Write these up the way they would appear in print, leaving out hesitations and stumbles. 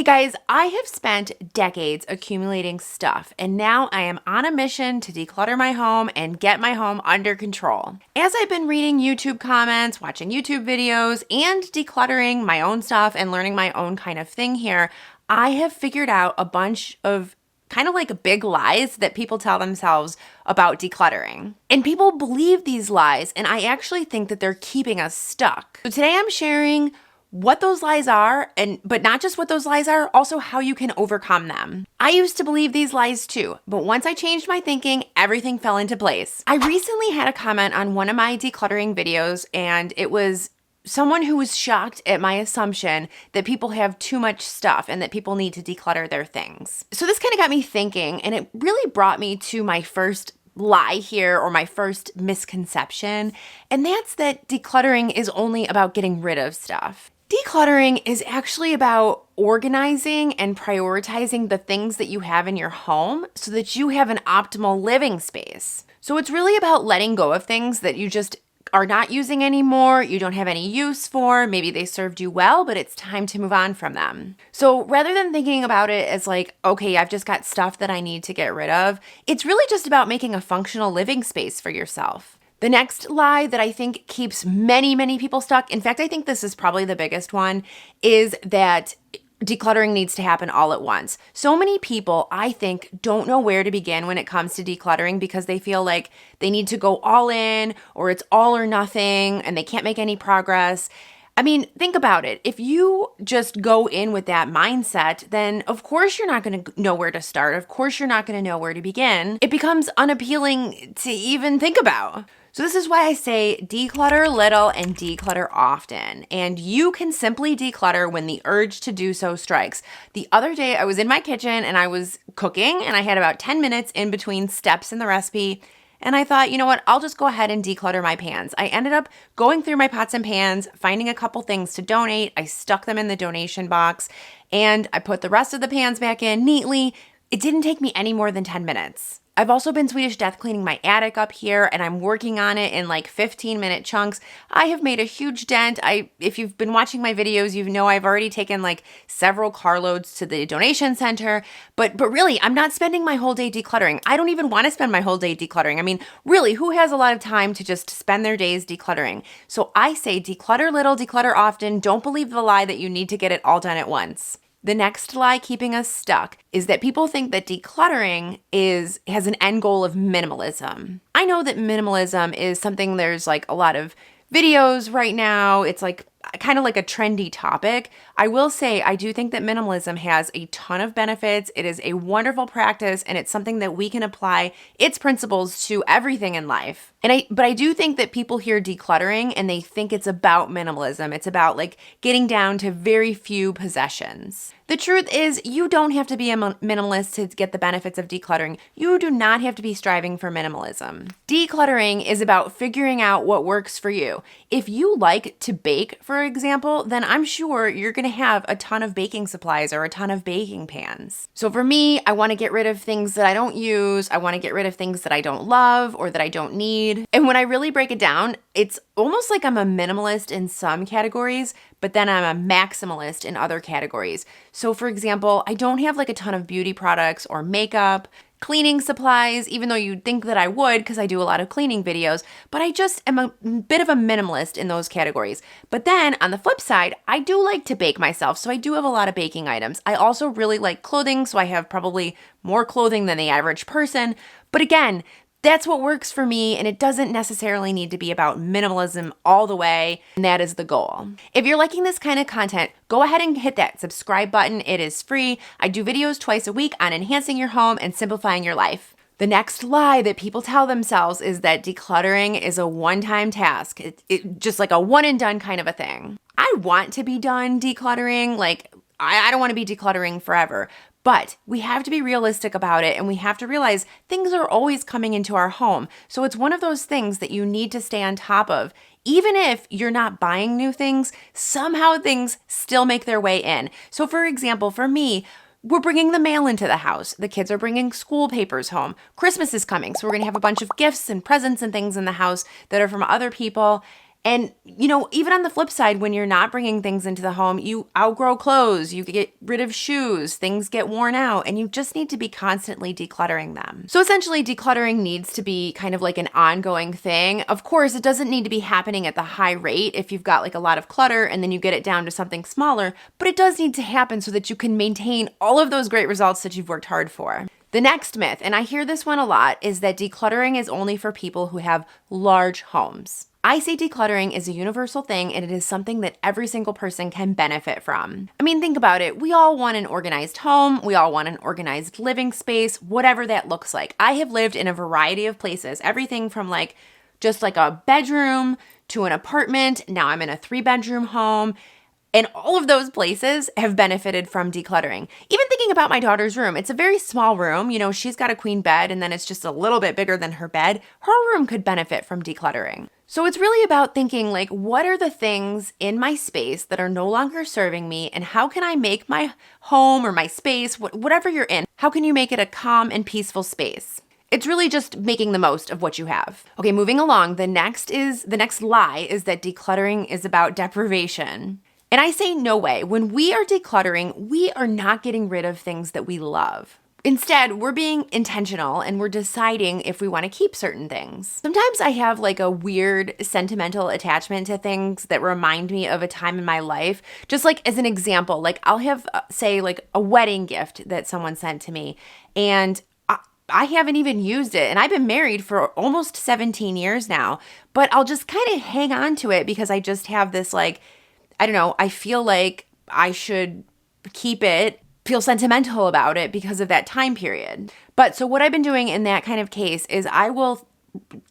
Hey guys, I have spent decades accumulating stuff, and now I am on a mission to declutter my home and get my home under control. As I've been reading YouTube comments, watching YouTube videos, and decluttering my own stuff and learning my own kind of thing here, I have figured out a bunch of kind of like big lies that people tell themselves about decluttering. And people believe these lies, and I actually think that they're keeping us stuck. So today I'm sharing what those lies are, but not just what those lies are, also how you can overcome them. I used to believe these lies too, but once I changed my thinking, everything fell into place. I recently had a comment on one of my decluttering videos, and it was someone who was shocked at my assumption that people have too much stuff and that people need to declutter their things. So this kind of got me thinking, and it really brought me to my first lie here, or my first misconception, and that's that decluttering is only about getting rid of stuff. Decluttering is actually about organizing and prioritizing the things that you have in your home so that you have an optimal living space. So it's really about letting go of things that you just are not using anymore, you don't have any use for, maybe they served you well, but it's time to move on from them. So rather than thinking about it as like, okay, I've just got stuff that I need to get rid of, it's really just about making a functional living space for yourself. The next lie that I think keeps many people stuck, in fact, I think this is probably the biggest one, is that decluttering needs to happen all at once. So many people, I think, don't know where to begin when it comes to decluttering because they feel like they need to go all in, or it's all or nothing, and they can't make any progress. I mean, think about it. If you just go in with that mindset, then of course you're not going to know where to start. Of course you're not going to know where to begin. It becomes unappealing to even think about. So this is why I say declutter little and declutter often. And you can simply declutter when the urge to do so strikes. The other day I was in my kitchen and I was cooking, and I had about 10 minutes in between steps in the recipe. And I thought, you know what, I'll just go ahead and declutter my pans. I ended up going through my pots and pans, finding a couple things to donate. I stuck them in the donation box, and I put the rest of the pans back in neatly. It didn't take me any more than 10 minutes. I've also been Swedish death cleaning my attic up here, and I'm working on it in like 15-minute chunks. I have made a huge dent. If you've been watching my videos, you know I've already taken like several carloads to the donation center, but really, I'm not spending my whole day decluttering. I don't even want to spend my whole day decluttering. I mean, really, who has a lot of time to just spend their days decluttering? So I say declutter little, declutter often. Don't believe the lie that you need to get it all done at once. The next lie keeping us stuck is that people think that decluttering has an end goal of minimalism. I know that minimalism is something, there's like a lot of videos right now. It's like kind of like a trendy topic. I will say I do think that minimalism has a ton of benefits. It is a wonderful practice, and it's something that we can apply its principles to everything in life. But I do think that people hear decluttering and they think it's about minimalism. It's about like getting down to very few possessions. The truth is, you don't have to be a minimalist to get the benefits of decluttering. You do not have to be striving for minimalism. Decluttering is about figuring out what works for you. If you like to bake, for example, then I'm sure you're going to have a ton of baking supplies or a ton of baking pans. So for me, I want to get rid of things that I don't use. I want to get rid of things that I don't love or that I don't need. And when I really break it down, it's almost like I'm a minimalist in some categories, but then I'm a maximalist in other categories. So for example, I don't have like a ton of beauty products or makeup, cleaning supplies, even though you'd think that I would because I do a lot of cleaning videos, but I just am a bit of a minimalist in those categories. But then on the flip side, I do like to bake myself, so I do have a lot of baking items. I also really like clothing, so I have probably more clothing than the average person. But again, that's what works for me, and it doesn't necessarily need to be about minimalism all the way, and that is the goal. If you're liking this kind of content, go ahead and hit that subscribe button. It is free. I do videos twice a week on enhancing your home and simplifying your life. The next lie that people tell themselves is that decluttering is a one-time task. It just like a one and done kind of a thing. I want to be done decluttering. Like, I don't want to be decluttering forever. But we have to be realistic about it, and we have to realize things are always coming into our home. So it's one of those things that you need to stay on top of. Even if you're not buying new things, somehow things still make their way in. So for example, for me, we're bringing the mail into the house. The kids are bringing school papers home. Christmas is coming, so we're going to have a bunch of gifts and presents and things in the house that are from other people. And, even on the flip side, when you're not bringing things into the home, you outgrow clothes, you get rid of shoes, things get worn out, and you just need to be constantly decluttering them. So essentially, decluttering needs to be kind of like an ongoing thing. Of course, it doesn't need to be happening at the high rate if you've got like a lot of clutter and then you get it down to something smaller, but it does need to happen so that you can maintain all of those great results that you've worked hard for. The next myth, and I hear this one a lot, is that decluttering is only for people who have large homes. I say decluttering is a universal thing, and it is something that every single person can benefit from. I mean, think about it. We all want an organized home. We all want an organized living space, whatever that looks like. I have lived in a variety of places, everything from just like a bedroom to an apartment. Now I'm in a 3-bedroom home. And all of those places have benefited from decluttering. Even thinking about my daughter's room, it's a very small room. She's got a queen bed and then it's just a little bit bigger than her bed. Her room could benefit from decluttering. So it's really about thinking what are the things in my space that are no longer serving me, and how can I make my home or my space, whatever you're in, how can you make it a calm and peaceful space? It's really just making the most of what you have. Okay, moving along, the next lie is that decluttering is about deprivation. And I say no way. When we are decluttering, we are not getting rid of things that we love. Instead, we're being intentional and we're deciding if we want to keep certain things. Sometimes I have a weird sentimental attachment to things that remind me of a time in my life. Just as an example, I'll have, say, a wedding gift that someone sent to me, and I haven't even used it. And I've been married for almost 17 years now, but I'll just kind of hang on to it because I just have this I don't know, I feel like I should keep it, feel sentimental about it because of that time period. But so what I've been doing in that kind of case is I will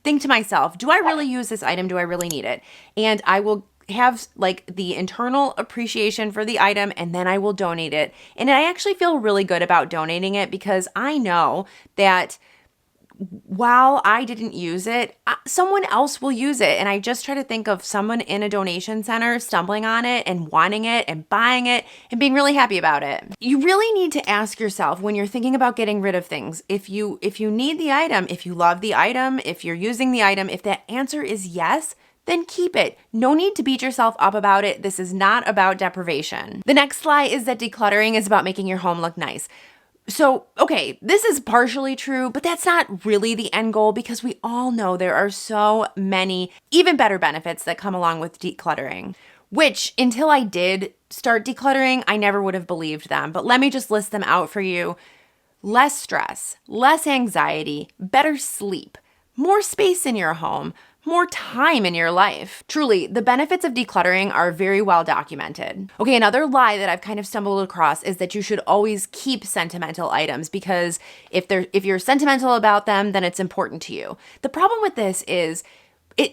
think to myself, do I really use this item? Do I really need it? And I will have the internal appreciation for the item, and then I will donate it. And I actually feel really good about donating it because I know that while I didn't use it, someone else will use it. And I just try to think of someone in a donation center stumbling on it and wanting it and buying it and being really happy about it. You really need to ask yourself when you're thinking about getting rid of things, if you need the item, if you love the item, if you're using the item, if that answer is yes, then keep it. No need to beat yourself up about it. This is not about deprivation. The next lie is that decluttering is about making your home look nice. So, okay, this is partially true, but that's not really the end goal because we all know there are so many even better benefits that come along with decluttering, which until I did start decluttering, I never would have believed them. But let me just list them out for you. Less stress, less anxiety, better sleep, more space in your home, more time in your life. Truly, the benefits of decluttering are very well documented. Okay, another lie that I've kind of stumbled across is that you should always keep sentimental items because if you're sentimental about them, then it's important to you. The problem with this is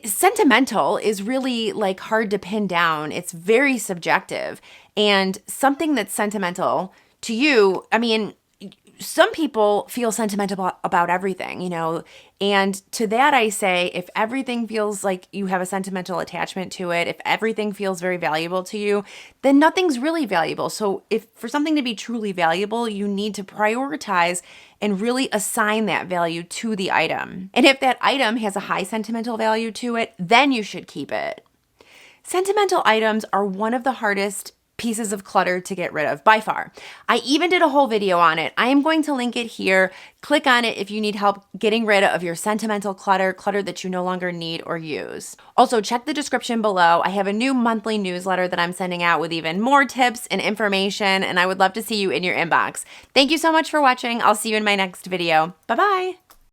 sentimental is really hard to pin down. It's very subjective. And something that's sentimental to you, I mean, some people feel sentimental about everything, and to that I say, if everything feels like you have a sentimental attachment to it, if everything feels very valuable to you, then nothing's really valuable. So if for something to be truly valuable, you need to prioritize and really assign that value to the item. And if that item has a high sentimental value to it, then you should keep it. Sentimental items are one of the hardest pieces of clutter to get rid of by far. I even did a whole video on it. I am going to link it here. Click on it if you need help getting rid of your sentimental clutter that you no longer need or use. Also, check the description below. I have a new monthly newsletter that I'm sending out with even more tips and information, and I would love to see you in your inbox. Thank you so much for watching. I'll see you in my next video. Bye-bye.